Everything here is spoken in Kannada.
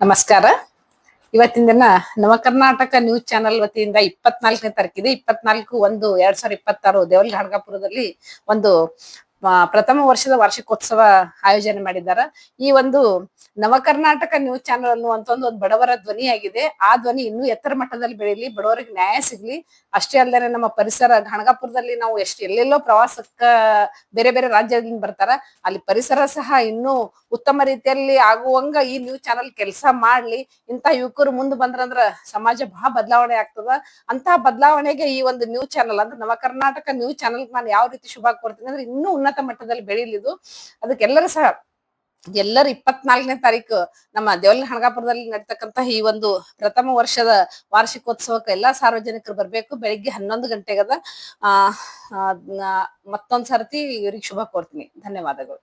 ನಮಸ್ಕಾರ. ಇವತ್ತಿನ ದಿನ ನವ ಕರ್ನಾಟಕ ನ್ಯೂಸ್ ಚಾನೆಲ್ ವತಿಯಿಂದ 24ನೇ ತಾರೀಕಿದೆ 24/1/2026 ದೇವಲ್ ಘಾಡ್ಗಾಪುರದಲ್ಲಿ ಒಂದು ಪ್ರಥಮ ವರ್ಷದ ವಾರ್ಷಿಕೋತ್ಸವ ಆಯೋಜನೆ ಮಾಡಿದ್ದಾರೆ. ಈ ಒಂದು ನವ ಕರ್ನಾಟಕ ನ್ಯೂಸ್ ಚಾನೆಲ್ ಅನ್ನುವಂತ ಒಂದು ಬಡವರ ಧ್ವನಿಯಾಗಿದೆ. ಆ ಧ್ವನಿ ಇನ್ನೂ ಎತ್ತರ ಮಟ್ಟದಲ್ಲಿ ಬೆಳೀಲಿ, ಬಡವರಿಗೆ ನ್ಯಾಯ ಸಿಗ್ಲಿ. ಅಷ್ಟೇ ಅಲ್ಲದೆ ನಮ್ಮ ಪರಿಸರ ಘಾಡ್ಗಾಪುರದಲ್ಲಿ ನಾವು ಎಲ್ಲೆಲ್ಲೋ ಪ್ರವಾಸಕ್ಕ ಬೇರೆ ಬೇರೆ ರಾಜ್ಯದಿಂದ ಬರ್ತಾರ, ಅಲ್ಲಿ ಪರಿಸರ ಸಹ ಇನ್ನೂ ಉತ್ತಮ ರೀತಿಯಲ್ಲಿ ಆಗುವಂಗ ಈ ನ್ಯೂಸ್ ಚಾನೆಲ್ ಕೆಲಸ ಮಾಡ್ಲಿ. ಇಂತ ಯುವಕರು ಮುಂದೆ ಬಂದ್ರಂದ್ರ ಸಮಾಜ ಬಹಳ ಬದಲಾವಣೆ ಆಗ್ತದ. ಅಂತ ಬದಲಾವಣೆಗೆ ಈ ಒಂದು ನ್ಯೂಸ್ ಚಾನೆಲ್ ಅಂದ್ರೆ ನವ ಕರ್ನಾಟಕ ನ್ಯೂಸ್ ಚಾನೆಲ್ ನಾನು ಯಾವ ರೀತಿ ಶುಭ ಕೋರ್ತೀನಿ ಅಂದ್ರೆ ಇನ್ನೂ ಉನ್ನತ ಮಟ್ಟದಲ್ಲಿ ಬೆಳೀಲಿದು. ಅದಕ್ಕೆಲ್ಲರೂ ಸಹ ಎಲ್ಲರೂ 24ನೇ ತಾರೀಕು ನಮ್ಮ ದೇವಲ್ ಹಣಗಾಪುರದಲ್ಲಿ ನಡೀತಕ್ಕಂತ ಈ ಒಂದು ಪ್ರಥಮ ವರ್ಷದ ವಾರ್ಷಿಕೋತ್ಸವಕ್ಕೆ ಎಲ್ಲಾ ಸಾರ್ವಜನಿಕರು ಬರ್ಬೇಕು. ಬೆಳಿಗ್ಗೆ 11 ಗಂಟೆಗದ. ಮತ್ತೊಂದ್ ಸರ್ತಿ ಇವ್ರಿಗೆ ಶುಭ ಕೋರ್ತೀನಿ. ಧನ್ಯವಾದಗಳು.